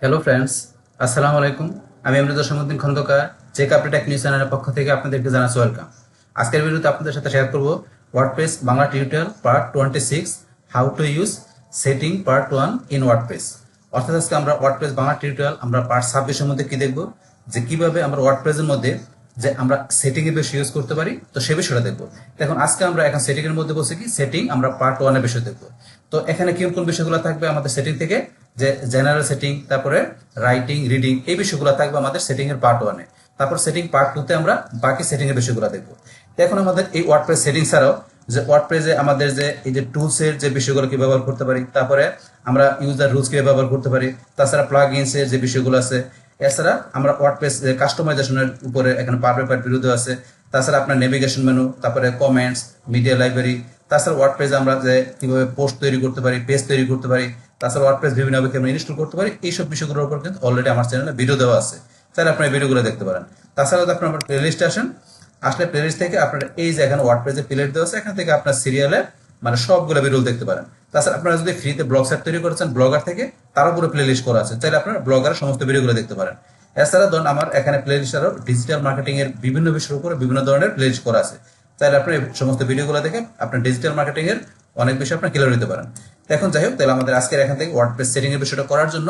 Hello friends, আসসালামু আলাইকুম। আমি Amrita Samuddin Khandakar, check update tech news চ্যানেলের পক্ষ থেকে আপনাদেরকে জানাচ্ছি ওয়েলকাম। আজকের ভিডিওতে আপনাদের সাথে শেয়ার করব WordPress Bangla tutorial part 26, how to use setting part 1 in WordPress. অর্থাৎ আজকে আমরা ওয়ার্ডপ্রেস বাংলা টিউটোরিয়াল আমরা পার্ট 26 এর মধ্যে কি দেখব, যে কিভাবে আমরা ওয়ার্ডপ্রেসের মধ্যে যে আমরা সেটিং এর বেশি ইউজ করতে পারি, তো সে বিষয়টা দেখবো। দেখুন, আজকে আমরা এখন সেটিং এর মধ্যে বলছি কি সেটিং আমরা পার্ট 1 এর বিষয় দেখবো। তো এখানে কোন কোন বিষয়গুলো থাকবে আমাদের সেটিং থেকে, যে জেনারেল সেটিং, তারপরে রাইটিং, রিডিং, এই বিষয়গুলো থাকবে আমাদের সেটিং এর পার্ট 1 এ। তারপর সেটিং পার্ট 2 তে আমরা বাকি সেটিং এর বিষয়গুলো দেখবো। তো এখন আমাদের এই ওয়ার্ডপ্রেস সেটিং ছাড়াও যে ওয়ার্ডপ্রেসে আমাদের যে এই যে টুলস এর যে বিষয়গুলো কি ব্যবহার করতে পারি, তারপরে আমরা ইউজার রুলস কি ব্যবহার করতে পারি, তাছাড়া প্লাগইনস এর যে বিষয়গুলো আছে, এছাড়া আমরা ওয়ার্ডপ্রেস কাস্টমাইজেশনের উপরে এখানে পার্ট বাই পার্ট ভিডিও আছে। তাছাড়া আপনার নেভিগেশন মেনু, তারপরে কমেন্টস, মিডিয়া লাইব্রেরি, তাছাড়া ওয়ার্ডপ্রেসে আমরা যে কিভাবে পোস্ট তৈরি করতে পারি, পেজ তৈরি করতে পারি, তাছাড়া ওয়ার্ডপ্রেস বিভিন্ন ভাবে আমরা ইনস্টল করতে পারি, এইসব বিষয়গুলোর উপর কিন্তু অলরেডি আমার চ্যানেলে ভিডিও দেওয়া আছে, তাহলে আপনার এই ভিডিওগুলো দেখতে পারেন। তাছাড়া আপনার আমার প্লেলিস্টে আসেন, আসলে প্লেলিস্ট থেকে আপনার এই যে এখানে ওয়ার্ডপ্রেসে প্লেলিস্ট দেওয়া আছে, এখান থেকে আপনার সিরিয়ালে মানে সবগুলো ভিডিও দেখতে পারেন। তাছাড়া আপনারা যদি ফ্রিতে ব্লগ সাইট তৈরি করেছেন ব্লগার থেকে, তারও পুরো প্লেলিস্ট করা আছে, তাহলে আপনারা ব্লগারের সমস্ত ভিডিওগুলো দেখতে পারেন। এছাড়া ধরুন আমার এখানে প্লেলিস্ট আরও ডিজিটাল মার্কেটিং এর বিভিন্ন বিষয়ের উপরে বিভিন্ন ধরনের প্লেলিস্ট করা আছে, তাহলে আপনি এই সমস্ত ভিডিওগুলো দেখে আপনার ডিজিটাল মার্কেটিং এর অনেক বিষয় আপনার ক্লিয়ার নিতে পারেন। এখন যাই হোক, তাহলে আমাদের আজকের এখান থেকে ওয়ার্ডপ্রেস সেটিং এর বিষয়টা করার জন্য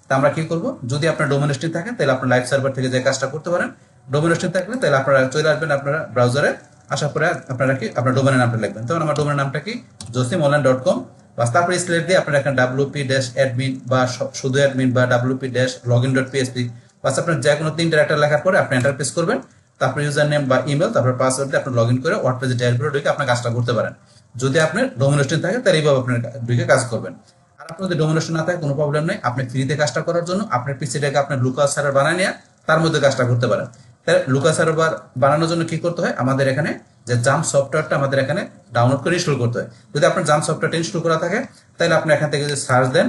তা আমরা কি করব, যদি আপনার ডোমেন হোস্টিং থাকে তাহলে আপনার লাইভ সার্ভার থেকে যে কাজটা করতে পারেন। ডোমেন হোস্টিং থাকলে তাহলে আপনারা চলে আসবেন আপনারা ব্রাউজারে, আসার পরে আপনারা কি আপনার ডোমেনের নামটা লিখবেন। তখন আমার ডোমেনের নামটা কি josimolline.com, বা তারপরে স্লেট দিয়ে আপনারা এখানে wp-admin বা শুধু অ্যাডমিন বা wp-login.php, বাস আপনার যে কোনো তিনটা একটা লেখার পরে আপনি এন্টার প্রেস করবেন। তারপর ইউজার নেম বা ইমেল, তারপর পাসওয়ার্ড দিয়ে আপনি লগ ইন করে ওয়ার্ডপ্রেসে ড্যাশবোর্ডে ঢুকে আপনার কাজটা করতে পারেন। যদি আপনার ডোমেন হোস্টিং থাকে তাহলে এইভাবে আপনার ঢুকে কাজ করবেন। আর আপনার যদি ডোমেন হোস্টিং না থাকে কোনো প্রবলেম নেই, আপনি ফ্রিতে কাজটা করার জন্য আপনার পিসিটাকে আপনার লোকাল সার্ভার বানিয়ে নিয়ে তার মধ্যে কাজটা করতে পারেন। তাহলে লোকাল সার্ভার বানানোর জন্য কি করতে হয়, আমাদের এখানে যে জাম্প সফটওয়্যারটা আমাদের এখানে ডাউনলোড করে ইনস্টল করতে হয়। যদি আপনার জাম্প সফটওয়্যারটা ইনস্টল করা থাকে তাহলে আপনি এখান থেকে যদি সার্চ দেন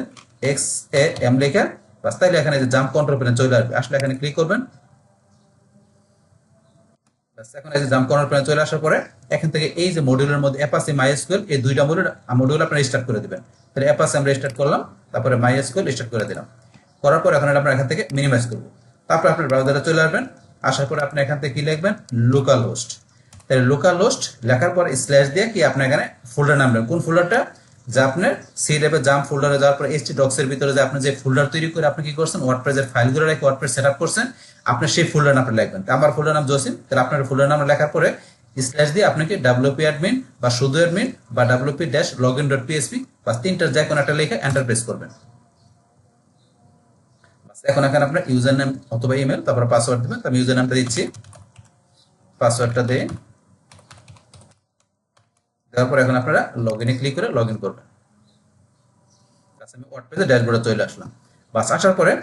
XAM লেখা, বাস তাইলে এখানে যে জাম্প কন্ট্রোল প্যানেল চলে আসবে, আসলে এখানে ক্লিক করবেন। এখন এই যে জাম্প করার প্ল্যান চলে আসার পরে এখান থেকে এই যে মডিউলের মধ্যে অ্যাপাচি মাইএসকিউএল, এই দুইটা মডিউল আপনারা স্টার্ট করে দিবেন। তাহলে অ্যাপাচি আমরা স্টার্ট করলাম, তারপরে মাইএসকিউএল স্টার্ট করে দিলাম। করার পর এখন আমরা এখান থেকে মিনিমাইজ করব। তারপর আপনার ব্রাউজারে চলে আসবেন, আসার পরে আপনি এখান থেকে কি লিখবেন, লোকাল হোস্ট। তাহলে লোকাল হোস্ট লেখার পর স্ল্যাশ দিয়ে কি আপনি এখানে ফোল্ডার নাম দেবেন, কোন ফোল্ডারটা, যে আপনার সি লেভেল জাম্প ফোল্ডারে যাওয়ার পর এসটি ডক্স এর ভিতরে যে আপনি যে ফোল্ডার তৈরি করে আপনি কি করছেন ওয়ার্ডপ্রেসের ফাইলগুলো রেখে ওয়ার্ডপ্রেস সেটআপ করছেন, আপনি সেই ফোল্ডার নামটা লিখবেন। আমার ফোল্ডার নাম জসিম, তাহলে আপনার ফোল্ডার নাম লেখার পরে স্ল্যাশ দিয়ে আপনাকে wp admin বা শুধু অ্যাডমিন বা wp-login.php বা তিনটার যে কোনো একটা লিখে এন্টার প্রেস করবেন। এখন এখানে আপনার ইউজার নেম অথবা ইমেল, তারপর পাসওয়ার্ড দিবেন। আমি ইউজার নামটা দিচ্ছি, পাসওয়ার্ডটা দিয়ে তারপর এখন আপনারা লগইনে ক্লিক করে লগ ইন করবেন। আমি ওয়ার্ডপ্রেসে ড্যাশবোর্ডে চলে আসলাম। বাস আসার পরে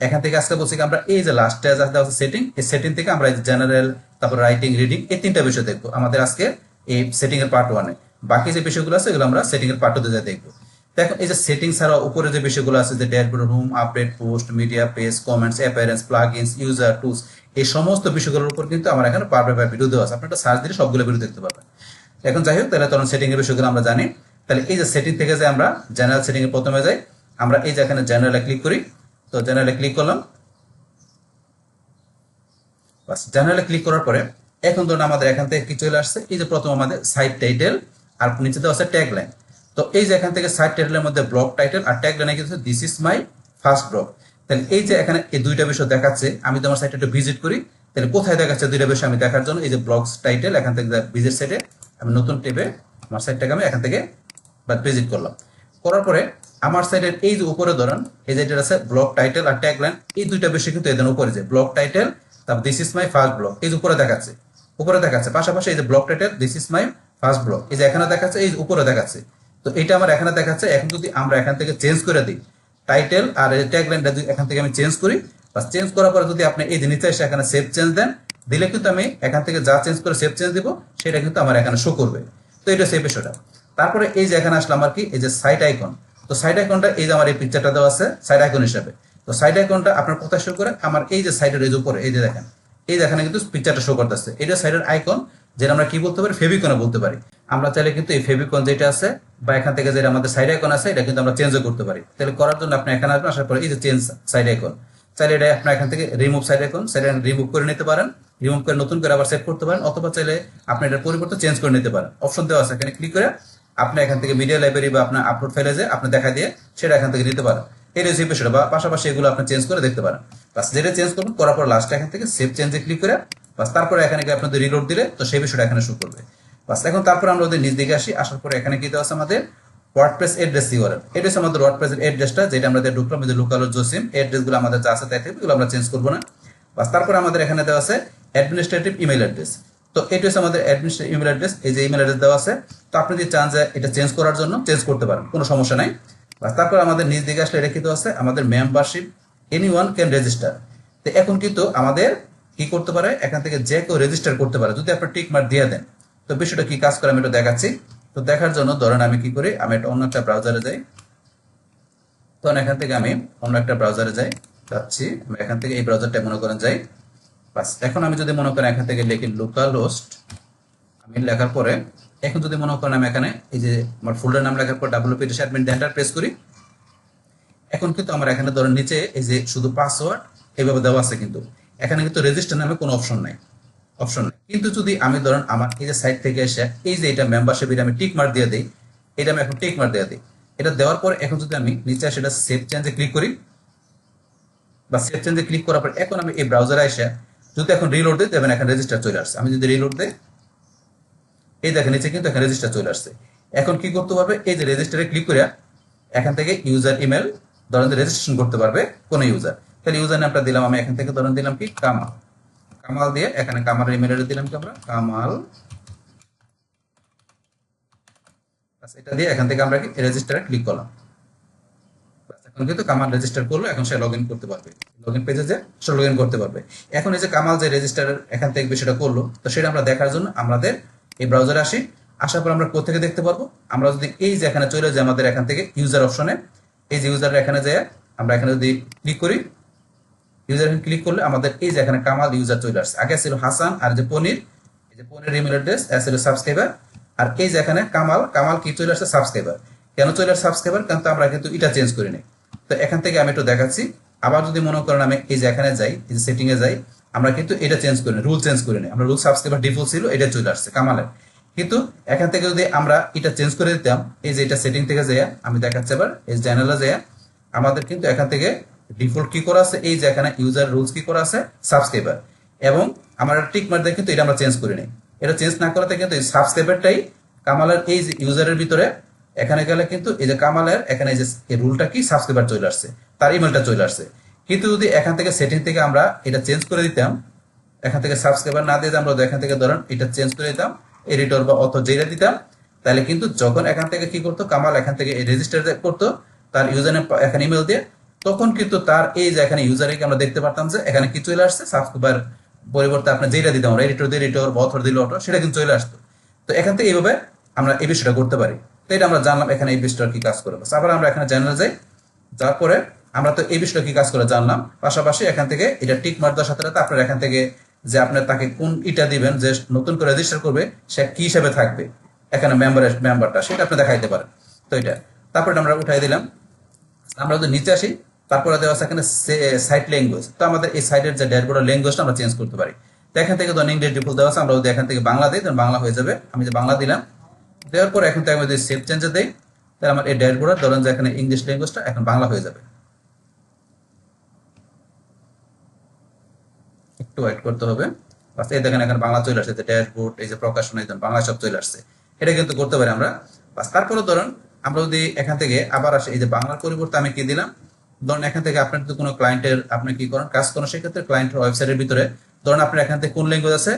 এখান থেকে আজকে বলছি আমরা এই যে লাস্টে যা আছে সেটিং, এই সেটিং থেকে আমরা এই জেনারেল, তারপর রাইটিং, রিডিং, এই তিনটা বিষয় দেখবো আমাদের আজকে এই সেটিং এর পার্ট 1 এ। বাকি যে বিষয়গুলো আছে এগুলো আমরা সেটিং এর পার্ট 2 তে দেখবো। দেখো এই যে সেটিং ছাড়া উপরে যে বিষয়গুলো আছে, যে dashboard, home, update, post, media, page, comments, appearance, plugins, user tools, এই সমস্ত বিষয়গুলোর উপর কিন্তু আমার এখানে পার্ট বাই পার্ট ভিডিও দেওয়া আছে। আপনারা সার্চ দিলে সবগুলো ভিডিও দেখতে পাবেন। এখন যাই হোক, তাহলে তখন সেটিং এর বিষয়গুলো আমরা জানি। তাহলে এই যে সেটিং থেকে যে আমরা জেনারেল সেটিং এ প্রথমে যাই, আমরা এই যে এখানে জেনারেলে ক্লিক করি। তো জেনারেলে ক্লিক করলাম, বাস জেনারেলে ক্লিক করার পরে এখন ধরুন আমাদের এখান থেকে কি চলে আসছে, এই যে প্রথম আমাদের সাইট টাইটেল আর নিচে দেওয়া আছে ট্যাগ লাইন। তো এই যে এখান থেকে সাইট টাইটেলের মধ্যে ব্লগ টাইটেল আর ট্যাগ লাইনে কিন্তু this is my first blog. তাহলে এই যে এখানে এই দুইটা বিষয় দেখাচ্ছে, আমি তো আমার সাইটটা একটু ভিজিট করি, তাহলে কোথায় দেখাচ্ছে দুইটা বিষয় আমি দেখার জন্য এই যে ব্লগস টাইটেল, এখান থেকে ভিজিট সাইটে আমি নতুন টেপে আমার সাইটটাকে আমি এখান থেকে ভিজিট করলাম। করার পরে আমার সাইটের এই যে উপরে ধরেন এই যে আছে ব্লগ টাইটেল আর ট্যাগ লাইন, এই দুইটা বিষয় কিন্তু এদের উপরে যে ব্লগ টাইটেল, তারপর this is my first blog, এই যে উপরে দেখাচ্ছে পাশাপাশি এই যে blog title this is my first blog, এই যে এখানে দেখাচ্ছে, এই উপরে দেখাচ্ছে। তো এটা আমার এখানে দেখাচ্ছে। এখন যদি আমরা এখান থেকে চেঞ্জ করে দিই টাইটেল আর এই ট্যাগ লাইনটা, যদি এখান থেকে আমি চেঞ্জ করি, বা চেঞ্জ করার পরে যদি আপনি এই যে নিচে এসে এখানে সেভ চেঞ্জ দেন, দিলে কিন্তু আমি এখান থেকে যা চেঞ্জ করে সেভ চেঞ্জ দিব সেটা কিন্তু আমার এখানে শো করবে। তো এটা সেই বিষয়টা। তারপরে এই যে এখানে আসলে আমার কি এই যে সাইট আইকন, তো সাইড আইকনটা এই যে আমার এই পিকচারটা দেওয়া আছে সাইড আইকন হিসাবে। তো সাইড আইকনটা আপনার কোথায় শো করে, আমার এই যে সাইডের এই যে উপরে এই যে দেখেন, এই যে এখানে কিন্তু পিকচারটা শো করতেছে, এটা সাইডের আইকন, যেটা আমরা কি বলতে পারি ফেভিকনে বলতে পারি। আমরা চাইলে কিন্তু এই ফেভিকন যেটা আছে বা এখান থেকে যেটা আমাদের সাইড আইকন আছে এটা কিন্তু আমরা চেঞ্জও করতে পারি। তাহলে করার জন্য আপনি এখানে আসবেন, আসার পরে এই যে চেঞ্জ সাইড আইকন, চাইলে এটা আপনার এখান থেকে remove side icon, side icon remove করে নিতে পারেন, রিমুভ করে নতুন করে আবার সেট করতে পারেন, অথবা চাইলে আপনি এটার পরিবর্তে চেঞ্জ করে নিতে পারেন। অপশন দেওয়া আছে, এখানে ক্লিক করে আপনি এখান থেকে মিডিয়া লাইব্রেরি বা আপনার আপলোড ফাইলে যে আপনি দেখা দিয়ে সেটা এখান থেকে নিতে পারেন। এই রেসিপি বিষয়টা বা পাশাপাশি এগুলো আপনি চেঞ্জ করে দেখতে পারেন। বাস যেটা চেঞ্জ করবেন করার পর লাস্টে এখান থেকে সেভ চেঞ্জে ক্লিক করে বাস তারপরে এখানে গিয়ে আপনাদের রিলোড দিলে তো সেই বিষয়টা এখানে শো করবে। বাস এখন তারপর আমরা ওদের নিচ দিকে আসি, আসার পরে এখানে কি দেওয়া আছে আমাদের ওয়ার্ডপ্রেস অ্যাড্রেস ইউআরএল। এটা হচ্ছে আমাদের ওয়ার্ডপ্রেসের অ্যাড্রেসটা, যেটা আমাদের ঢুকলাম এই যে লোকাল জোসিম অ্যাড্রেসগুলো আমাদের যা আছে তাই থাকবে, এগুলো আমরা চেঞ্জ করবো না। বাস তারপর আমাদের এখানে দেওয়া আছে অ্যাডমিনিস্ট্রেটিভ ইমেল অ্যাড্রেস। তো এটা হচ্ছে আমাদের অ্যাডমিনিস্ট্রেটিভ ইমেল অ্যাড্রেস, এই যে ইমেল অ্যাড্রেস দেওয়া আছে। তো আপনি যদি চান যে এটা চেঞ্জ করার জন্য চেঞ্জ করতে পারেন, কোনো সমস্যা নাই। বাস তারপর আমাদের নিচ দিকে আসলে এটা কিন্তু আছে আমাদের মেম্বারশিপ এনিওয়ান ক্যান রেজিস্টার। তো এখন কিন্তু আমাদের কি করতে পারে, এখান থেকে যে কেউ রেজিস্টার করতে পারে যদি আপনি টিক মার্ক দিয়ে দেন। তো বিষয়টা কি কাজ করে আমি এটা দেখাচ্ছি। তো দেখার জন্য ধরেন আমি কি করি, আমি একটা অন্য একটা ব্রাউজারে যাই। তখন এখান থেকে আমি অন্য একটা ব্রাউজারে যাচ্ছি, আমি এখান থেকে এই ব্রাউজারটা মনে করেন যাই। বাস এখন আমি যদি মনে করেন এখান থেকে লিখি লোকাল হোস্ট, আমি লেখার পরে এখন যদি মনে করেন আমি এখানে এই যে আমার ফোল্ডার নাম লেখার পর WP অ্যাডমিন এন্টার প্রেস করি, এখন কিন্তু আমার এখানে ধরেন নিচে এই যে শুধু পাসওয়ার্ড এইভাবে দেওয়া আছে, কিন্তু এখানে কিন্তু রেজিস্টার নামে কোনো অপশন নাই। কিন্তু যদি আমি ধরেন আমার এই যে সাইট থেকে এসে এই যে এটা মেম্বারশিপ এটা আমি টিক মার্ক দিয়ে দিই, এটা আমি এখন টিক মার্ক দিয়ে দিই, এটা দেওয়ার পর এখন যদি আমি নিচে সেটা সেভ চেঞ্জে ক্লিক করি বা সেভ চেঞ্জে ক্লিক করার পর এখন আমি এই ব্রাউজারে এসে যদি এখন রিলোড দিই দেবেন এখানে রেজিস্টার চলে আসছে। আমি যদি রিলোড দিই এই দেখেন নিচে কিন্তু এখানে রেজিস্টার চলে আসছে। এখন কি করতে পারবে, এই যে রেজিস্টারে ক্লিক করে এখান থেকে ইউজার ইমেল ধরেন রেজিস্ট্রেশন করতে পারবে কোন ইউজার। তাহলে ইউজার নামটা দিলাম আমি এখান থেকে ধরেন দিলাম কি কামাল, কামাল দিয়ে এখানে কামালের ইমেল আইডি দিলাম কি আমরা কামাল, এটা দিয়ে এখান থেকে আমরা কি রেজিস্টারে ক্লিক করলাম। এখন কিন্তু কামাল রেজিস্টার করলো, এখন সে লগ ইন করতে পারবে, লগ ইন পেজে যে সে লগ ইন করতে পারবে। এখন এই যে কামাল যে রেজিস্টার এখান থেকে বিষয়টা করলো, তো সেটা আমরা দেখার জন্য আমাদের এই ব্রাউজারে আসি, আসার পর আমরা কোথা থেকে দেখতে পারবো, আমরা যদি এই যে এখানে চলে যাই আমাদের এখান থেকে ইউজার অপশনে, এই যে ইউজার এখানে যায় আমরা এখানে যদি ক্লিক করি, ইউজার ক্লিক করলে আমাদের এই যে এখানে কামাল ইউজার চলে আসছে। আগে ছিল হাসান আর যে পনির, এই যে পনির ইমেল অ্যাড্রেস ছিল সাবস্ক্রাইবার, আর এই যে এখানে কামাল, কামাল কি চলে আসছে সাবস্ক্রাইবার। কেন চলে আসছে সাবস্ক্রাইবার, কিন্তু আমরা কিন্তু এটা চেঞ্জ করি নাই। তো এখান থেকে আমি একটু দেখাচ্ছি। আবার যদি মনে করেন আমি এই যে এখানে যাই, এই যে সেটিং এ যাই, আমরা কিন্তু এটা চেঞ্জ করি না, রুল চেঞ্জ করি না, আমরা রুল সাবস্ক্রাইবার ডিফল্ট ছিল এটা চলে আসছে কামালের। কিন্তু এখান থেকে যদি আমরা এটা চেঞ্জ করে দিতাম, এই যে এটা সেটিং থেকে যাই আমি দেখাচ্ছি, এবার এই চ্যানেলে যাই আমাদের কিন্তু এখান থেকে ডিফল্ট কি করা আছে, এই যে এখানে ইউজার রুলস কি করা আছে সাবস্ক্রাইবার, এবং আমার টিক মার্ক দিয়ে কিন্তু এটা আমরা চেঞ্জ করি নাই। এটা চেঞ্জ না করাতে কিন্তু এই সাবস্ক্রাইবারটাই কামালের এই যে ইউজারের ভিতরে এখানে গেলে কিন্তু এই যে কামালের এখানে এই যে রুলটা কি সাবস্ক্রাইবার চলে আসছে, তার ইমেলটা চলে আসছে। কিন্তু যদি এখান থেকে সেটিং থেকে আমরা এটা চেঞ্জ করে দিতাম, এখান থেকে সাবস্ক্রাইবার না দিয়ে আমরা এখান থেকে ধরেন এটা চেঞ্জ করে দিতাম এডিটর বা অথর যেটা দিতাম, তাহলে কিন্তু যখন এখান থেকে কি করতো কামাল এখান থেকে রেজিস্টার করতো তার ইউজার নেম এখানে ইমেল দিয়ে, তখন কিন্তু তার এই যে এখানে ইউজারে আমরা দেখতে পারতাম যে এখানে কি চলে আসছে সাবস্ক্রাইবার পরিবর্তে আপনি যেটা দিতাম এডিটর দিয়ে এডিটর বা অথর দিলে অটো সেটা কিন্তু চলে আসতো। তো এখান থেকে এইভাবে আমরা এই বিষয়টা করতে পারি। তো এটা আমরা জানলাম এখানে এই বিষয়টা কি কাজ করে। আবার আমরা এখানে জানা যাই, যার পরে আমরা তো এই বিষয়টা কি কাজ করে জানলাম, পাশাপাশি এখান থেকে এটা টিক মার্ক দেওয়ার সাথে সাথে আপনার এখান থেকে যে আপনার তাকে কোন ইটা দিবেন যে নতুন করে রেজিস্টার করবে সে কি হিসেবে থাকবে এখানে মেম্বারটা সেটা আপনি দেখাইতে পারেন। তো এটা তারপরে আমরা উঠাই দিলাম। আমরা যদি নিচে আসি, তারপরে দেওয়া আছে এখানে সাইট ল্যাঙ্গুয়েজ। তো আমাদের এই সাইটের যে ড্যাশবোর্ডের ল্যাঙ্গুয়েজটা আমরা চেঞ্জ করতে পারি। তো এখান থেকে ধরুন ইংলিশ ডিফল্ট দেওয়া আছে, আমরা যদি এখান থেকে বাংলা দিই তখন বাংলা হয়ে যাবে। আমি যে বাংলা দিলাম, দেওয়ার পর এখন থেকে আমি যদি সেভ চেঞ্জে দিই তাহলে আমার এই ড্যাশবোর্ডের ধরুন যে এখানে ইংলিশ ল্যাঙ্গুয়েজটা এখন বাংলা হয়ে যাবে। একটু ওয়েট করতে হবে। এই দেখেন এখানে বাংলা চলে আসছে, ড্যাশবোর্ড এই যে প্রকাশনা এই বাংলা সব চলে আসছে। এটা কিন্তু করতে পারি আমরা। তারপরে ধরুন আমরা যদি এখান থেকে আবার আসি, এই যে বাংলার পরিবর্তে আমি কি দিলাম, ধরুন এখান থেকে আপনার যদি কোনো ক্লায়েন্টের আপনি কি করেন কাজ করেন, সেক্ষেত্রে ক্লায়েন্টের ওয়েবসাইটের ভিতরে ধরুন আপনার এখান থেকে কোন ল্যাঙ্গুয়েজ আছে,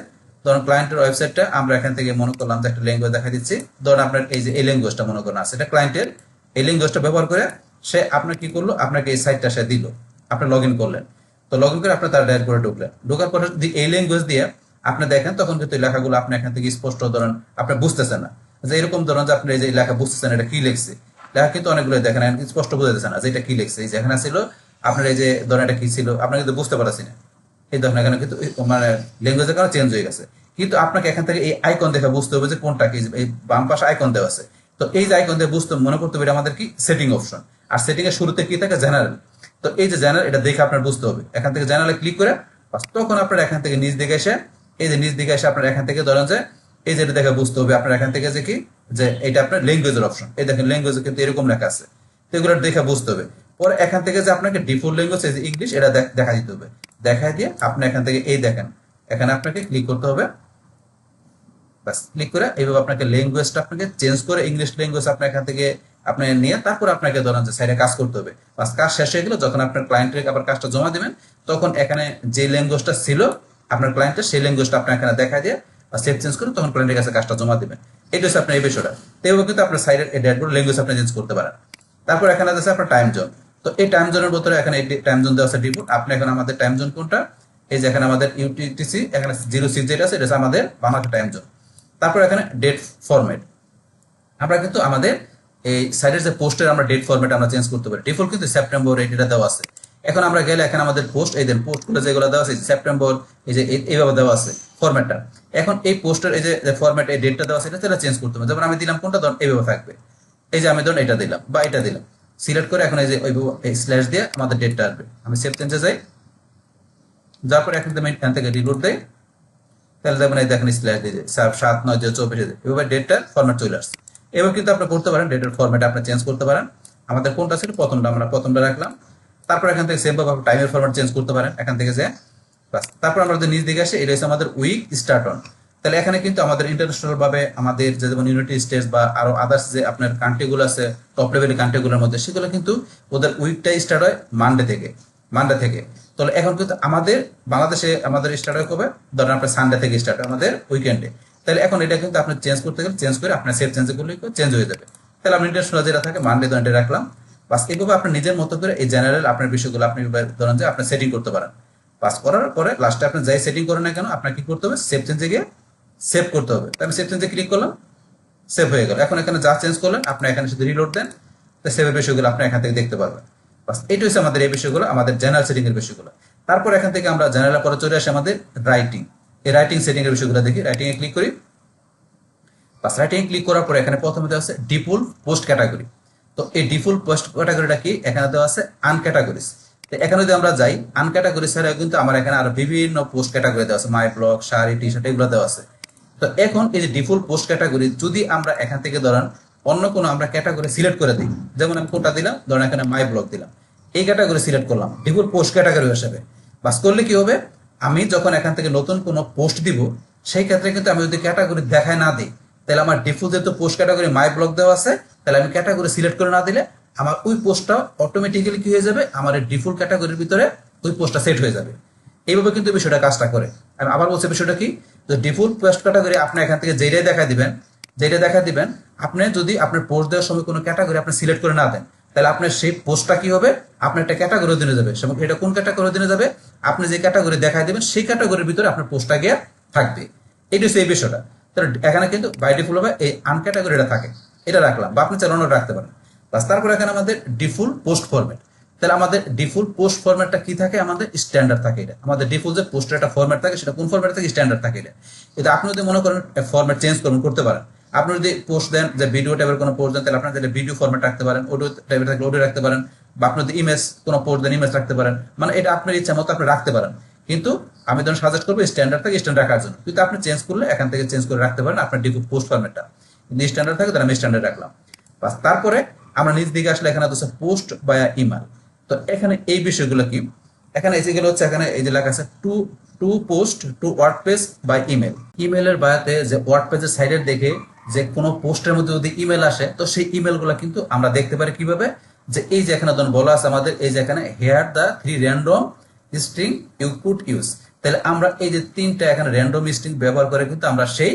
ধরুন ক্লায়েন্টের ওয়েবসাইটটা আমরা এখান থেকে মনে করলাম যে একটা ল্যাঙ্গুয়েজ দেখা দিচ্ছি, ধরুন আপনার এই যে এই ল্যাঙ্গুয়েজটা মনে করেন আছে, এটা ক্লায়েন্টের এই ল্যাঙ্গুয়েজটা ব্যবহার করে সে আপনার কি করলো, আপনাকে এই সাইটটা সে দিল, আপনি লগ ইন করলেন। তো লগ ইন করে আপনি তার ড্যাশবোর্ডে ঢুকলেন, ঢোকার পরে যদি এই ল্যাঙ্গুয়েজ দিয়ে আপনি দেখেন তখন কিন্তু লেখাগুলো আপনি এখান থেকে স্পষ্ট ধরেন আপনি বুঝতেছেন না, যে এরকম ধরেন যে আপনি এই যে লেখা বুঝতেছেন এটা কি লিখছে, লেখা কিন্তু অনেকগুলো দেখেন স্পষ্ট বোঝা যাচ্ছে না যে এটা কি লিখছে। এই যে এখানে ছিল আপনার এই যে ধরেন এটা কি ছিল আপনি কিন্তু বুঝতে পারছেন না, এই ধরেন এখানে কিন্তু মানে ল্যাঙ্গুয়েজের কারণে চেঞ্জ হয়ে গেছে। কিন্তু আপনাকে এখান থেকে এই আইকন দেখে বুঝতে হবে যে কোনটা কি, এই বাম পাশে আইকন দেওয়া আছে। তো এই যে আইকন দিয়ে বুঝতে মনে করতে হবে এটা আমাদের কি সেটিং অপশন। আর সেটিং এর শুরুতে কি থাকে, জেনারেল। তো এই যে জেনারেল, এটা দেখে আপনার বুঝতে হবে। এখান থেকে জেনারেলে ক্লিক করে তখন আপনার এখান থেকে নিচ দিকে এসে, এই যে নিচ দিকে এসে আপনার এখান থেকে ধরেন যে এই যেটা দেখে বুঝতে হবে আপনার এখান থেকে যে কি, যে এটা আপনার ল্যাঙ্গুয়েজের অপশন। এই দেখেন ল্যাঙ্গুয়েজে কিন্তু এরকম লেখা আছে, তো এগুলো দেখে বুঝতে হবে। পরে এখান থেকে যে আপনাকে ডিফল্ট ল্যাঙ্গুয়েজ এই যে ইংলিশ, এটা দেখা দিতে হবে। দেখা দিয়ে আপনি এখান থেকে এই দেখেন এখানে আপনাকে ক্লিক করতে হবে। বাস ক্লিক করে এইভাবে আপনাকে ল্যাঙ্গুয়েজটা আপনাকে চেঞ্জ করে ইংলিশ ল্যাঙ্গুয়েজ আপনার এখান থেকে আপনি নিয়ে তারপর আপনাকে ধরেন যে সাইডে কাজ করতে হবে। বাস কাজ শেষ হয়ে গেল, যখন আপনার ক্লায়েন্টের আবার কাজটা জমা দিবেন তখন এখানে যে ল্যাঙ্গুয়েজটা ছিল আপনার ক্লায়েন্টের, সেই ল্যাঙ্গুয়েজটা আপনার এখানে দেখা দিয়ে সেভ চেঞ্জ করে তখন ক্লায়েন্টের কাছে কাজটা জমা দিবেন। এটা হচ্ছে আপনার এই বিষয়টা। তো এইভাবে কিন্তু আপনার সাইডের এই ড্যাশবোর্ড ল্যাঙ্গুয়েজ আপনি চেঞ্জ করতে পারেন। তারপর এখানে আছে আপনার টাইম জোন। তো এই টাইম জোনের ভিতরে এখানে এই টাইম জোন দেওয়া আছে ডিফল্ট। আপনি এখন আমাদের টাইম জোন কোনটা, এই যে এখানে আমাদের ইউটিসি এখানে 06 যেটা আছে, এটা হচ্ছে আমাদের বাংলাদেশ টাইম জোন। তারপর এখানে ডেট ফরম্যাট, আমরা কিন্তু আমাদের এই সাইডের যে পোস্টের আমরা ডেট ফরম্যাট আমরা চেঞ্জ করতে পারি। ডিফল্ট কিন্তু সেপ্টেম্বর এটা দেওয়া আছে। এখন আমরা গেলে এখানে আমাদের পোস্ট, এই দেন পোস্টগুলো যেগুলো দেওয়া আছে সেপ্টেম্বর, এই যে এইভাবে দেওয়া আছে ফরম্যাটটা। এখন এই পোস্টের এই যে ফরম্যাট, এই ডেটটা দেওয়া আছে, এটা চেঞ্জ করতে হবে। যেমন আমি দিলাম কোনটা, ধরুন এইভাবে থাকবে। এই যে আমি ধরুন এটা দিলাম বা এটা দিলাম, সিলেক্ট করে এখন এই যে এই স্ল্যাশ দিয়ে আমাদের ডেটটা আসবে। আমি সেভ চেঞ্জে যাই, যাওয়ার পর এখান থেকে রিলোড দেয়, তাহলে দেখবেন এই দেখেন স্ল্যাশ দিয়ে 7/9/2024 এভাবে ডেটটা ফরম্যাট চলে আসছে। এবার কিন্তু আপনি করতে পারেন ডেটের ফরম্যাট আপনি চেঞ্জ করতে পারেন। আমাদের কোনটা ছিল প্রথমটা, আমরা প্রথমটা রাখলাম। তারপর এখান থেকে সেম ভাবে টাইমের ফরম্যাট চেঞ্জ করতে পারেন এখান থেকে যে বাস। তারপর আমরা যদি নিচ দিকে আসি, এটা হচ্ছে আমাদের উইক স্টার্ট অন। তাহলে এখানে কিন্তু আমাদের ইন্টারন্যাশনাল ভাবে আমাদের যেমন ইউনাইটেড স্টেটস বা আরো আদার্স যে আপনার কান্ট্রিগুলো আছে টপ লেভেলের কান্ট্রিগুলোর মধ্যে, সেগুলো কিন্তু ওদের উইকটাই স্টার্ট হয় মানডে থেকে। তাহলে এখন কিন্তু আমাদের বাংলাদেশে আমাদের স্টার্ট হয় কবে, ধরেন আপনার সানডে থেকে স্টার্ট হয় আমাদের উইকেন্ডে। তাহলে এখন এটা কিন্তু আপনি চেঞ্জ করতে গেলে চেঞ্জ করে আপনার সেভ চেঞ্জ করলে চেঞ্জ হয়ে যাবে। তাহলে আপনি ইন্টারন্যাশনাল যেটা থাকে মানডে ধরে রাখলাম। বাস এইভাবে আপনি নিজের মতো করে এই জেনারেল আপনার বিষয়গুলো আপনি ধরেন যে আপনি সেটিং করতে পারেন। পাস করার পরে লাস্টে আপনি যাই সেটিং করেন না কেন, আপনার কি করতে হবে, সেভ চেঞ্জে গিয়ে সেভ করতে হবে। তাই আমি সেভ চেঞ্জে ক্লিক করলাম, সেভ হয়ে গেল। এখন এখানে যা চেঞ্জ করলেন আপনি এখানে শুধু রিলোড দেন, তো সেভের বিষয়গুলো আপনি এখান থেকে দেখতে পারবেন। বাস এইটা হচ্ছে আমাদের এই বিষয়গুলো, আমাদের জেনারেল সেটিং এর বিষয়গুলো। তারপর এখান থেকে আমরা জেনারেল পরে চলে আসি আমাদের রাইটিং। এই রাইটিং সেটিং এর বিষয়গুলো দেখি, রাইটিং এ ক্লিক করি। বাস রাইটিং এ ক্লিক করার পরে এখানে প্রথমে দেওয়া আছে ডিফল্ট পোস্ট ক্যাটাগরি। তো এই ডিফল্ট পোস্ট ক্যাটাগরিটা কি, এখানে দেওয়া আছে আনক্যাটাগরিজ। তো এখানে যদি আমরা যাই আনক্যাটাগরি ছাড়া কিন্তু আমার এখানে আরো বিভিন্ন পোস্ট ক্যাটাগরি দেওয়া আছে, my blog, sari, T shirt এগুলো দেওয়া আছে। তো এখন এই যে ডিফল্ট পোস্ট ক্যাটাগরি যদি আমরা এখান থেকে ধরেন অন্য কোনো আমরা ক্যাটাগরি সিলেক্ট করে দিই, যেমন আমি কোনটা দিলাম, ধরেন এখানে মাই ব্লগ দিলাম, এই ক্যাটাগরি সিলেক্ট করলাম ডিফল্ট পোস্ট ক্যাটাগরি হিসেবে। বাস করলে কি হবে, আমি যখন এখান থেকে নতুন কোনো পোস্ট দিব সেই ক্ষেত্রে কিন্তু আমি যদি ক্যাটাগরি দেখায় না দিই, তাহলে আমার ডিফল্ট যেহেতু পোস্ট ক্যাটাগরি মাই ব্লগ দেওয়া আছে, তাহলে আমি ক্যাটাগরি সিলেক্ট করে না দিলে আমার ওই পোস্টটা অটোমেটিক্যালি কি হয়ে যাবে, আমার এই ডিফল্ট ক্যাটাগরির ভিতরে ওই পোস্টটা সেট হয়ে যাবে। এইভাবে কিন্তু বিষয়টা কাজটা করে। আমি আবার বলছি বিষয়টা কি, তো ডিফল্ট পোস্ট ক্যাটাগরি আপনি এখান থেকে যেটাই দেখা দিবেন, আপনি যদি আপনার পোস্ট দেওয়ার সময় কোনো ক্যাটাগরি আপনি সিলেক্ট করে না দেন, তাহলে আপনার সেই পোস্টটা কি হবে, আপনার একটা ক্যাটাগরি অধীনে যাবে। এবং এটা কোন ক্যাটাগরি অধীনে যাবে, আপনি যে ক্যাটাগরি দেখাই দিবেন সেই ক্যাটাগরির ভিতরে আপনার পোস্টটা গিয়ে থাকবে। এটা হচ্ছে এই বিষয়টা। তাহলে এখানে কিন্তু বাই ডিফল্ট হবে এই আনক্যাটাগরিটা থাকে, এটা রাখলাম, বা আপনি চালানো রাখতে পারেন। বাস তারপর এখানে আমাদের ডিফল্ট পোস্ট ফরম্যাট। তাহলে আমাদের ডিফল্ট পোস্ট ফরম্যাটটা কি থাকে, আমাদের স্ট্যান্ডার্ড থাকে। এটা আমাদের ডিফল্ট যে পোস্টের একটা ফরম্যাট থাকে, সেটা কোন ফরম্যাট থাকে, স্ট্যান্ডার্ড থাকে। এটা আপনি যদি মনে করেন ফরম্যাট চেঞ্জ করতে পারেন। আপনি যদি পোস্ট দেন যে ভিডিও টাইপের কোনো পোস্ট দেন, তাহলে আপনার ভিডিও ফরম্যাট রাখতে পারেন, অডিও টাইপের থাকলে অডিও রাখতে পারেন, বা আপনি যদি ইমেজ কোনো পোস্ট দেন ইমেজ রাখতে পারেন। মানে এটা আপনার ইচ্ছা মতো আপনি রাখতে পারেন। কিন্তু আমি ধরুন সাজেস্ট করবো স্ট্যান্ডার্ড থাকে, স্ট্যান্ডার্ড রাখার জন্য। কিন্তু আপনি চেঞ্জ করলে এখান থেকে চেঞ্জ করে রাখতে পারেন আপনার ডিফল্ট পোস্ট ফরম্যাটটা। কিন্তু স্ট্যান্ডার্ড থাকে তাহলে আমি স্ট্যান্ডার্ড রাখলাম। বাস তারপরে আমরা নিচ দিকে আসলে এখানে হচ্ছে পোস্ট বায়া ইমেল। তো এখানে এই বিষয়গুলো কি, এখানে এই যেগুলো হচ্ছে এখানে এই যে লেখা আছে to post to WordPress by email. ইমেলের বায়াতে যে ওয়ার্ডপ্রেসের সাইডের দেখে যে কোনো পোস্টের মধ্যে যদি ইমেল আসে, তো সেই ইমেল গুলা কিন্তু আমরা দেখতে পারি কিভাবে, যে এই যে এখানে ধরুন বলা আছে আমাদের এই যে এখানে here the 3 random string you could use. তাহলে আমরা এই যে 3টা এখানে র্যান্ডম স্ট্রিং ব্যবহার করে কিন্তু আমরা সেই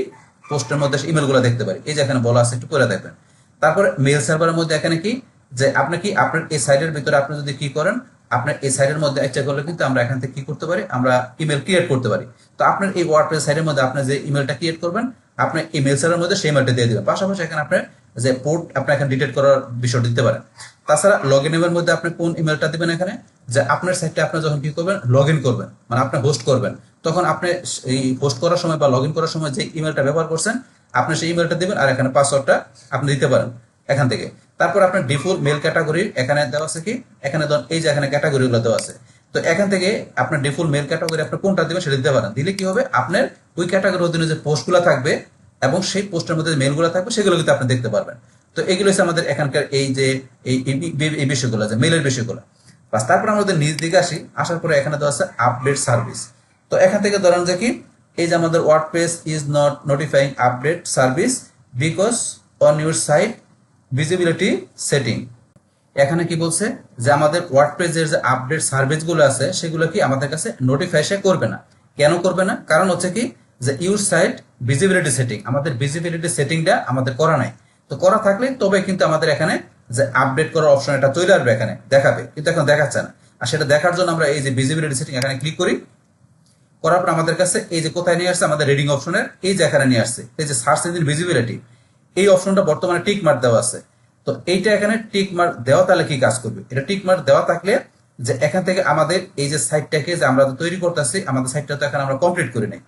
পোস্টের মধ্যে ইমেল গুলো দেখতে পারি। এই যে এখানে বলা আছে, একটু করে দেখবেন। তারপরে মেল সার্ভারের মধ্যে এখানে কি, যে আপনি কি আপনার এই সাইডের ভিতরে আপনি যদি কি করেন, আপনার এই সাইডের মধ্যে ইচ্ছা করলে কিন্তু আমরা এখান থেকে কি করতে পারি, আমরা ইমেল ক্রিয়েট করতে পারি। তো আপনার এই ওয়ার্ডপ্রেস সাইডের মধ্যে আপনি যে ইমেলটা ক্রিয়েট করবেন, আপনি ইমেল সার্ভারের মধ্যে সেই ইমেলটা দিয়ে দিবেন। পাশাপাশি এখানে আপনার যে পোর্ট আপনি এখানে ডিলিট করার বিষয় দিতে পারেন। তাছাড়া লগ ইন এর মধ্যে আপনি কোন ইমেলটা দিবেন এখানে, যে আপনার সাইটটা আপনি যখন কি করবেন লগ ইন করবেন, মানে আপনি হোস্ট করবেন, তখন আপনি এই হোস্ট করার সময় বা লগ ইন করার সময় যে ইমেলটা ব্যবহার করছেন আপনি সেই ইমেলটা দিবেন, আর এখানে পাসওয়ার্ডটা আপনি দিতে পারেন এখান থেকে। তারপর আপনার ডিফল্ট মেল ক্যাটাগরি এখানে দেওয়া আছে কি, এখানে ধরুন এই যে এখানে ক্যাটাগরিগুলো দেওয়া আছে, তো এখান থেকে আপনার ডিফল্ট মেল ক্যাটাগরি আপনি কোনটা দিবেন সেটা দিতে পারেন। দিলে কি হবে, আপনার ওই ক্যাটাগরির অধীনে যে পোস্টগুলো থাকবে এবং সেই পোস্টের মধ্যে যে মেলগুলো থাকবে সেগুলো কিন্তু আপনি দেখতে পারবেন। তো এগুলো হচ্ছে আমাদের এখানকার এই যে এই বিষয়গুলো, যে মেলের বিষয়গুলো। বাস তারপর আমাদের নিজ দিকে আসি, আসার পরে এখানে দেওয়া আছে আপডেট সার্ভিস। তো এখান থেকে ধরেন যে কি, এই যে আমাদের WordPress is not notifying update service because on your site visibility setting. এখানে কি বলছে যে আমাদের ওয়ার্ডপ্রেসের যে আপডেট সার্ভিসগুলো আছে সেগুলো কি আমাদের কাছে নোটিফাই সে করবে না। কেন করবে না? কারণ হচ্ছে কি, যে ইউর সাইট ভিজিবিলিটি সেটিং, আমাদের ভিজিবিলিটি সেটিংটা আমাদের করা নাই। তো করা থাকলে তবে কিন্তু আমাদের এখানে যে আপডেট করার অপশন এটা চলে আসবে, এখানে দেখাবে, কিন্তু এখন দেখাচ্ছে না। আর সেটা দেখার জন্য আমরা এই যে ভিজিবিলিটি সেটিং এখানে ক্লিক করি, করার পর আমাদের কাছে এই যে কোথায় নিয়ে আসছে, আমাদের রিডিং অপশনের এই যে এখানে নিয়ে আসছে, এই যে সার্চ ইঞ্জিন ভিজিবিলিটি, এই অপশনটা বর্তমানে টিক মার্ক দেওয়া আছে। তো এইটা এখানে টিক মার্ক দেওয়া, তাহলে কি কাজ করবে, এটা টিক মার্ক দেওয়া থাকলে যে এখান থেকে আমাদের এই যে সাইটটাকে যে আমরা তৈরি করতেছি, আমাদের সাইটটা তো এখন আমরা কমপ্লিট করি নাই।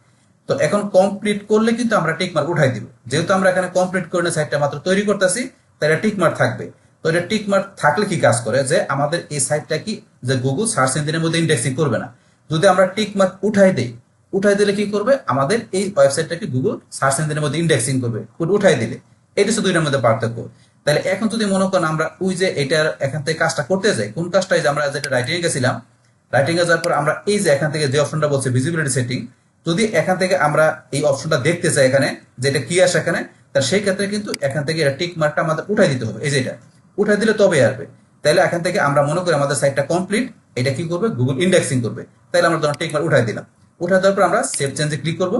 তো এখন কমপ্লিট করলে কিন্তু আমরা টিক মার্ক উঠাই দিব, যেহেতু আমরা এখানে কমপ্লিট করে সাইটটা মাত্র তৈরি করতেছি, তাই এটা টিক মার্ক থাকবে। তো এটা টিক মার্ক থাকলে কি কাজ করে, যে আমাদের এই সাইটটা কি, যে গুগল সার্চ ইঞ্জিনের মধ্যে ইন্ডেক্সিং করবে না। যদি আমরা টিক মার্ক উঠাই দেই, উঠাই দিলে কি করবে, আমাদের এই ওয়েবসাইটটাকে গুগল সার্চ ইঞ্জিনের মধ্যে ইন্ডেক্সিং করবে উঠাই দিলে। এটা হচ্ছে দুইটার মধ্যে পার্থক্য। তাহলে এখন যদি মনে করেন আমরা ওই যে এটার এখান থেকে কাজটা করতে যাই, কোন কাজটা, যে আমরা যেটা রাইটিং এ গেছিলাম, রাইটিং এ যাওয়ার পর আমরা এই যে এখান থেকে যে অপশনটা বলছে ভিজিবিলিটি সেটিং, যদি এখান থেকে আমরা এই অপশনটা দেখতে চাই এখানে যেটা কি আসে এখানে, তাহলে সেই ক্ষেত্রে কিন্তু এখান থেকে এটা টিক মার্কটা আমাদের উঠাই দিতে হবে, এই যে এটা উঠাই দিলে তবে আসবে। তাহলে এখান থেকে আমরা মনে করি আমাদের সাইটটা কমপ্লিট, এটা কি করবে, গুগল ইন্ডেক্সিং করবে। তাহলে আমরা ধরুন টিক মার্ক উঠাই দিলাম, উঠাই দেওয়ার পর আমরা সেভ চেঞ্জে ক্লিক করব।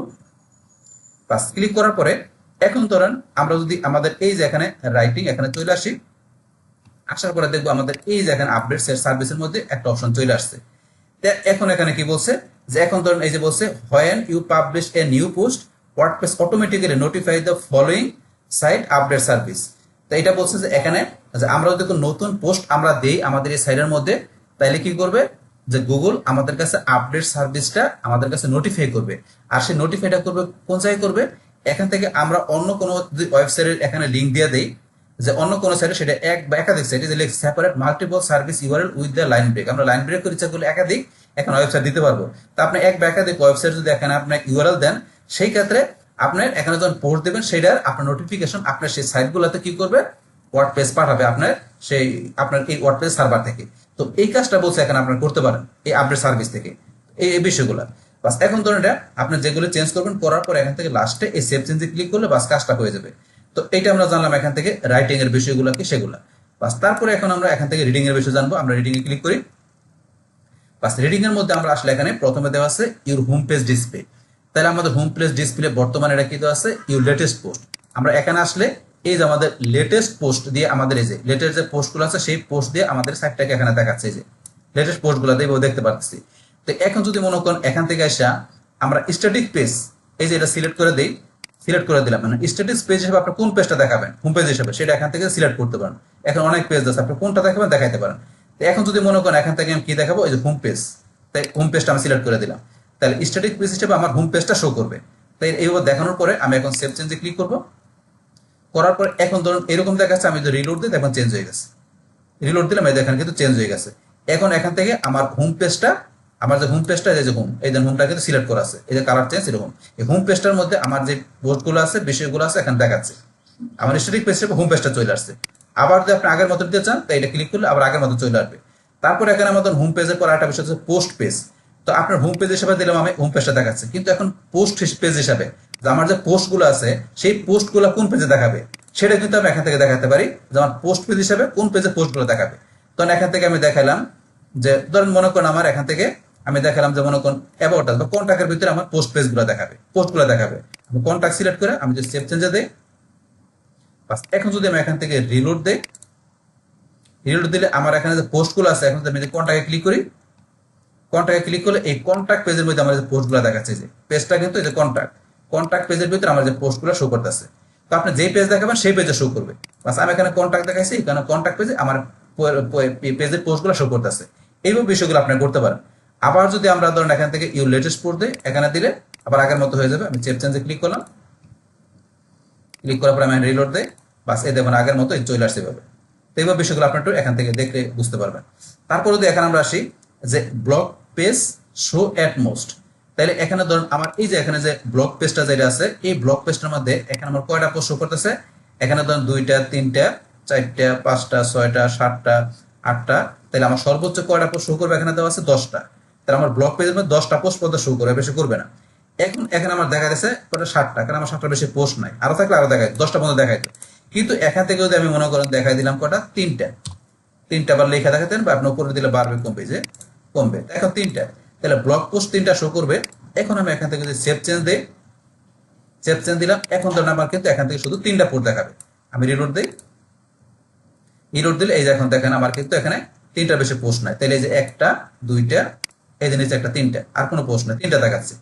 বাস ক্লিক করার পরে এখন ধরেন আমরা যদি আমাদের এই যে এখানে রাইটিং এখানে চলে আসি, আসার পরে দেখবো আমাদের এই যে এখানে আপডেট সার্ভিসের মধ্যে একটা অপশন চলে আসছে। এখন এখানে কি বলছে, যে এখন ধরেন এই যে বলছে when you publish a new post WordPress automatically notify the following site update service. তো এটা বলছে যে এখানে যে আমরা যদি নতুন পোস্ট আমরা দেই আমাদের এই সাইটের মধ্যে, তাইলে কি করবে, যে গুগল আমাদের কাছে আপডেট সার্ভিসটা আমাদের কাছে নোটিফাই করবে। আর সেই নোটিফাইটা করবে কোন জায়গায় করবে, এখান থেকে আমরা অন্য কোনো ওয়েবসাইটের এখানে লিঙ্ক দিয়ে দেই, যে অন্য কোনো সাইটে সেটা এক বা একাধিক সাইটে যে separate multiple service URL with the line break, আমরা লাইন ব্রেক করে ইচ্ছা করলে একাধিক এখন ওয়েবসাইট দিতে পারবো। তো আপনি এক বা একাধিক ওয়েবসাইট যদি এখানে আপনার ইউআরএল দেন, সেই ক্ষেত্রে আপনার এখানে যখন পোস্ট দেবেন সেটার আপনার নোটিফিকেশন আপনার সেই সাইটগুলোতে কি করবে, ওয়ার্ডপ্রেস পাঠাবে আপনার সেই আপনার এই ওয়ার্ডপ্রেস সার্ভার থেকে। তো এই কাজটা বলছে এখানে আপনার করতে পারেন এই আপডেট সার্ভিস থেকে এই বিষয়গুলো। বাস এখন ধরুন এটা আপনি যেগুলো চেঞ্জ করবেন, করার পর এখান থেকে লাস্টে এই সেভ চেঞ্জে ক্লিক করলে বাস কাজটা হয়ে যাবে। তো এটা আমরা জানলাম এখান থেকে রাইটিং এর বিষয়গুলো কি সেগুলো। বাস তারপরে এখন আমরা এখান থেকে রিডিং এর বিষয় জানবো, আমরা রিডিং এ ক্লিক করি। বাস রিডিং এর মধ্যে আমরা আসলে এখানে প্রথমে দেওয়া আছে ইউর হোম পেজ ডিসপ্লে। তাহলে আমাদের হোম পেজ ডিসপ্লে বর্তমানে এটা কি দেওয়া আছে, ইউর লেটেস্ট পোস্ট। আমরা এখানে আসলে এই যে আমাদের লেটেস্ট পোস্ট দিয়ে আমাদের এই যে লেটেস্ট যে পোস্টগুলো আছে সেই পোস্ট দিয়ে আমাদের সাইটটাকে এখানে দেখাচ্ছে, এই যে লেটেস্ট পোস্টগুলো দেখতে পাচ্ছি। তো এখন যদি মনে করেন এখান থেকে আসা আমরা স্ট্যাটিক পেজ, এই যে এটা সিলেক্ট করে দেই, সিলেক্ট করে দিলাম, মানে স্ট্যাটিক পেজ হিসেবে আপনি কোন পেজটা দেখাবেন হোম পেজ হিসেবে সেটা এখান থেকে সিলেক্ট করতে পারেন। এখন অনেক পেজ আছে, আপনি কোনটা দেখাবেন দেখাইতে পারেন। তো এখন যদি মনে করেন এখান থেকে আমি কি দেখাবো, এই যে হোম পেজ, তাই হোম পেজটা আমি সিলেক্ট করে দিলাম। তাহলে স্ট্যাটিক পেজ হিসেবে আমার হোম পেজটা শো করবে। তাই এইভাবে দেখানোর পরে আমি এখন সেভ চেঞ্জে ক্লিক করব। করার পর এখন ধরুন এরকম দেখাচ্ছে, আমি যদি রিলোড দিই এখন চেঞ্জ হয়ে গেছে, রিলোড দিলাম এই দেখেন কিন্তু চেঞ্জ হয়ে গেছে। এখন এখান থেকে আমার হোম পেজটা, আমার যে হোম পেজটা এই যে হোম, এই যে হোমটা কিন্তু সিলেক্ট করা আছে, এই যে কালার চেঞ্জ এরকম, এই হোম পেজটার মধ্যে আমার যে পোস্টগুলো আছে বিষয়গুলো আছে এখানে দেখাচ্ছে। আমার স্ট্যাটিক পেজ হিসেবে হোম পেজটা চলে আসছে। আবার যদি আপনি আগের মতো দিতে চান তাই এটা ক্লিক করলে আবার আগের মতো চলে আসবে। তারপর এখানে আমাদের হোম পেজের পর একটা বিষয় হচ্ছে পোস্ট পেজ। তো আপনার হোম পেজ হিসেবে দিলাম আমি, হোম পেজটা দেখাচ্ছে, কিন্তু এখন পোস্ট পেজ হিসাবে যে আমার যে পোস্টগুলো আছে সেই পোস্টগুলো কোন পেজে দেখাবে সেটা কিন্তু আমি এখান থেকে দেখাতে পারি, যে আমার পোস্ট পেজ হিসাবে কোন পেজে পোস্টগুলো দেখাবে। তখন এখান থেকে আমি দেখালাম যে ধরেন মনে করেন আমার এখান থেকে আমি দেখালাম যে মনে করেন অ্যাবাউট আস বা কন্ট্যাক্টের ভিতরে আমার পোস্ট পেজগুলো দেখাবে, পোস্টগুলো দেখাবে। আমি কন্ট্যাক্ট সিলেক্ট করে আমি যে সেভ চেঞ্জে দেই, বাস এখন যদি আমি এখান থেকে রিলোড দেই, রিলোড দিলে আমার এখানে যে পোস্টগুলো আছে এখন আমি যে কন্ট্যাক্টে ক্লিক করি, কন্ট্যাক্টে ক্লিক করলে এই কন্ট্যাক্ট পেজের মধ্যে আমার যে পোস্টগুলো দেখাচ্ছে, যে পেজটা কিন্তু এই যে কন্ট্যাক্ট পেজের ভিতরে আমার যে পোস্টগুলো শো করতেছে। তো আপনি যেই পেজ দেখাবেন সেই পেজে শো করবে। বাস আমি এখানে কন্ট্যাক্ট দেখাইছি, এখানে কন্ট্যাক্ট পেজে আমার পেজের পোস্টগুলো শো করতেছে। এইভাবে বিষয়গুলো আপনি করতে পারেন। আবার যদি আমরা ধরেন এখান থেকে ইউর লেটেস্ট পোস্ট দিই, এখানে দিলে আবার আগের মতো হয়ে যাবে। আমি সেভ চেঞ্জে ক্লিক করলাম, ক্লিক করার পর আমি রিলোড দেই, বাস এই দেখুন আগের মতো চলে আসছে এভাবে। তো এইভাবে বিষয়গুলো আপনি একটু এখান থেকে দেখলে বুঝতে পারবেন। তারপরে যদি এখানে আমরা আসি যে blog page show at most, তাহলে এখানে ধরুন আমার এই যে এখানে যে ব্লগ পেজটা যেটা আছে, এই ব্লগ পেজটার মধ্যে এখানে আমার কয়টা পোস্ট শো করতেছে, এখানে ধরুন 2টা 3টা 4টা 5টা 6টা 7টা 8টা, তাহলে আমার সর্বোচ্চ কয়টা পোস্ট শো করবে এখানে দেওয়া আছে 10টা। তাহলে আমার ব্লগ পেজের মধ্যে 10টা পোস্ট পর্যন্ত শো করবে, বেশি করবে না। এখন এখানে আমার দেখা যাচ্ছে কয়টা 7টা, কারণ আমার 7টার বেশি পোস্ট নাই, আরো থাকলে আরো দেখায় 10টা পর্যন্ত দেখাইতো। কিন্তু এখান থেকে যদি আমি মনে করেন দেখাই দিলাম কয়টা 3টা বার লেখা দেখাতেন, বা আপনি উপরে দিলে বাড়বে কমবে, যে কমবে এখন 3টা, তাহলে ব্লগ পোস্ট 3টা শো করবে। এখন আমি এখান থেকে যদি সেভ চেঞ্জ দিই, সেভ চেঞ্জ দিলাম, এখন ধরেন আমার কিন্তু এখান থেকে শুধু 3টা পোস্ট দেখাবে। আমি রিলোড দিই, রিলোড দিলে এই যে এখন দেখেন আমার কিন্তু এখানে 3টার বেশি পোস্ট নাই। তাহলে এই যে 1টা 2টা, এই যে নিচে একটা 3টা, আর কোনো পোস্ট নাই, 3টা দেখাচ্ছে।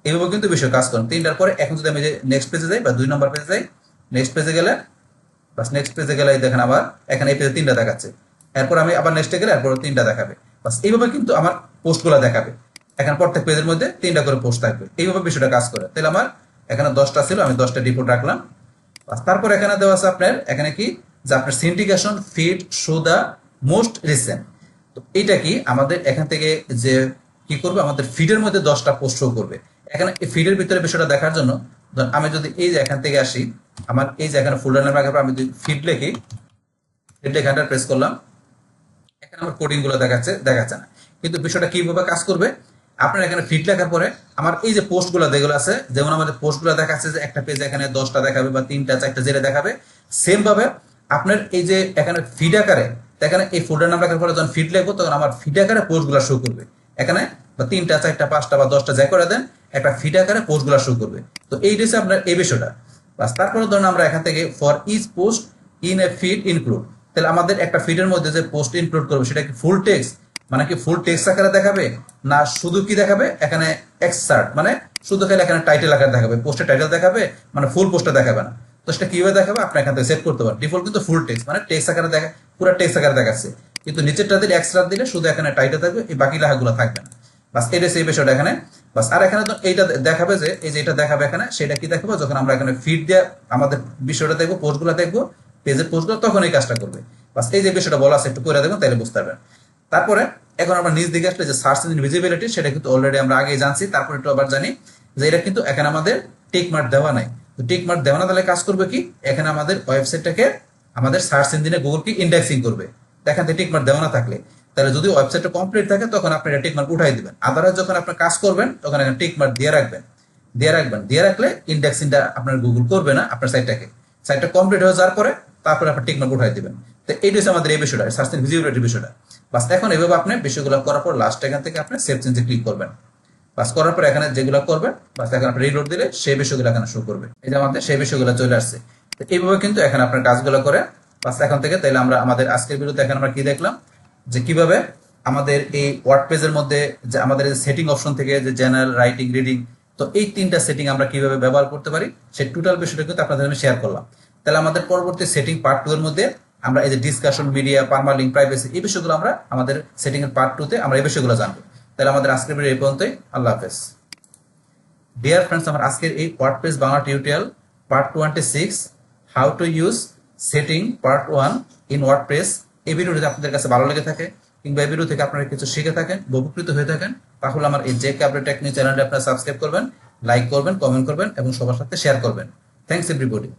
এইভাবে কিন্তু বিষয় কাজ করেন। 3টার পরে এখন যদি আমি যে নেক্সট পেজে যাই বা 2 নম্বর পেজে যাই, নেক্সট পেজে গেলে বাস নেক্সট পেজে গেলে দেখেন আবার এখানে এই পেজে 3টা দেখাচ্ছে। এরপর আমি আবার নেক্সটে গেলে এরপর 3টা দেখাবে। বাস এইভাবে কিন্তু আমার পোস্টগুলো দেখাবে। এখানে প্রত্যেক পেজের মধ্যে 3টা করে পোস্ট থাকবে। এইভাবে বিষয়টা কাজ করে। তাহলে আমার এখানে 10টা ছিল, আমি 10টা রিপোর্ট রাখলাম। বাস তারপর এখানে দেওয়া আছে আপনার এখানে কি যে আপনার syndication feed show the most recent. তো এইটা কি আমাদের এখান থেকে যে কি করবে, আমাদের ফিডের মধ্যে 10টা পোস্ট শো করবে। এখানে ফিডের ভিতরে বিষয়টা দেখার জন্য আমি যদি এই যে এখান থেকে আসি, আমার এই যে এখানে ফোল্ডার নাম রাখার পর আমি যদি ফিড লিখি, ফিড লিখে এন্টার প্রেস করলাম, এখানে আমার কোডিং গুলো দেখাচ্ছে না। কিন্তু বিষয়টা কিভাবে কাজ করবে, আপনার এখানে ফিড লেখার পরে আমার এই যে পোস্ট গুলো যেগুলো আছে, যেমন আমাদের পোস্ট গুলো দেখাচ্ছে যে একটা পেজে এখানে 10টা দেখাবে বা 3টা 4টা যেটা দেখাবে, সেম ভাবে আপনার এই যে এখানে ফিড আকারে, এখানে এই ফোল্ডার নাম রাখার পরে যখন ফিড লিখবো তখন আমার ফিড আকারে পোস্ট গুলো শো করবে। এখানে বা 3টা 4টা 5টা বা 10টা যা করে দেন, একটা ফিড আকারে পোস্ট গুলো শো করবে। তো এই হচ্ছে আপনার এই বিষয়টা। বাস তারপরে ধরুন আমরা এখান থেকে for each post in a feed include, তাহলে আমাদের একটা ফিডের মধ্যে যে পোস্ট ইনক্লুড করবে সেটা কি ফুল টেক্সট, মানে কি ফুল টেক্সট আকারে দেখাবে, না শুধু কি দেখাবে এখানে এক্সসার্ট, মানে শুধু খালি এখানে টাইটেল আকারে দেখাবে, পোস্টের টাইটেল দেখাবে, মানে ফুল পোস্টটা দেখাবে না। তো সেটা কিভাবে দেখাবে আপনি এখান থেকে সেট করতে পারেন। ডিফল্ট কিন্তু ফুল টেক্সট, মানে টেক্সট আকারে দেখা, পুরো টেক্সট আকারে দেখাচ্ছে, কিন্তু নিচেরটা দিলে এক্সট্রা দিলে শুধু এখানে টাইটেল থাকবে, এই বাকি লেখাগুলো থাকবে না। বাস এটা সেই বিষয়টা এখানে। বাস আর এখানে তো এইটা দেখাবে যে এই যে এটা দেখাবে এখানে, সেটা কি দেখাবো যখন আমরা এখানে ফিড দিয়ে আমাদের বিষয়টা দেখবো, পোস্টগুলো দেখবো, পেজের পোস্টগুলো, তখন এই কাজটা করবে। বাস এই যে বিষয়টা বলা আছে একটু করে দেবেন, তাহলে বুঝতে পারবেন। তারপরে এখন আমরা নিচ দিকে আসলে যে সার্চ ইঞ্জিন ভিজিবিলিটি, সেটা কিন্তু অলরেডি আমরা আগেই জানছি। তারপর একটু আবার জানি যে এটা কিন্তু এখানে আমাদের টিক মার্ক দেওয়া নাই। তো টিক মার্ক দেওয়া না, তাহলে কাজ করবে কি, এখানে আমাদের ওয়েবসাইটটাকে আমাদের সার্চ ইঞ্জিনে গুগল কি ইন্ডেক্সিং করবে। এখান থেকে টিক মার্ক দেওয়া না থাকলে, তাহলে যদি ওয়েবসাইটটা কমপ্লিট থাকে তখন আপনি এটা টিক মার্ক উঠাই দিবেন। আদারওয়াইজ যখন আপনি কাজ করবেন তখন এখানে টিক মার্ক দিয়ে রাখবেন, দিয়ে রাখলে ইন্ডেক্সিংটা আপনার গুগল করবে না আপনার সাইটটাকে। সাইটটা কমপ্লিট হয়ে যাওয়ার পরে তারপরে আপনি টিক মার্ক উঠাই দিবেন। তো এইটা হচ্ছে আমাদের এই বিষয়টা, সার্চ ইঞ্জিন ভিজিবিলিটির বিষয়টা। বাস এখন এভাবে আপনি বিষয়গুলো করার পর লাস্ট এখান থেকে আপনি সেভ চেঞ্জে ক্লিক করবেন। বাস করার পর এখানে যেগুলো করবেন, বাস এখন আপনি রিলোড দিলে সেই বিষয়গুলো এখানে শো করবে। এই যে আমাদের সেই বিষয়গুলো চলে আসছে। তো এইভাবে কিন্তু এখানে আপনার কাজগুলো করে। বাস এখন থেকে তাহলে আমরা আমাদের আজকের ভিডিওতে এখন আমরা কি দেখলাম, যে কিভাবে আমাদের এই ওয়ার্ড পেজের মধ্যে যে আমাদের সেটিং অপশন থেকে যে জেনারেল, রাইটিং, রিডিং, তো এই 3টা সেটিং আমরা কিভাবে ব্যবহার করতে পারি সেই টোটাল বিষয়টা কিন্তু আপনাদের আমি শেয়ার করলাম। তাহলে আমাদের পরবর্তী সেটিং পার্ট 2 এর মধ্যে আমরা এই যে ডিসকাশন, মিডিয়া, পারমালিঙ্ক, প্রাইভেসি, এই বিষয়গুলো আমাদের সেটিং এর পার্ট 2 তে আমরা এই বিষয়গুলো জানবো। তাহলে আমাদের আজকের ভিডিও এই পর্যন্তই। আল্লাহ হাফেজ। ডিয়ার ফ্রেন্ডস, আমার আজকের এই WordPress Bangla tutorial part 26 how to use setting part 1 in WordPress, এই ভিডিওটি আপনাদের কাছে ভালো লেগে থাকে কিংবা এই ভিডিও থেকে আপনারা কিছু শিখে থাকেন, উপকৃত হয়ে থাকেন, তাহলে আমার এই জেকে আপডেট টেক নিউজ চ্যানেলটি আপনারা সাবস্ক্রাইব করবেন, লাইক করবেন, কমেন্ট করবেন এবং সবার সাথে শেয়ার করবেন। Thanks everybody.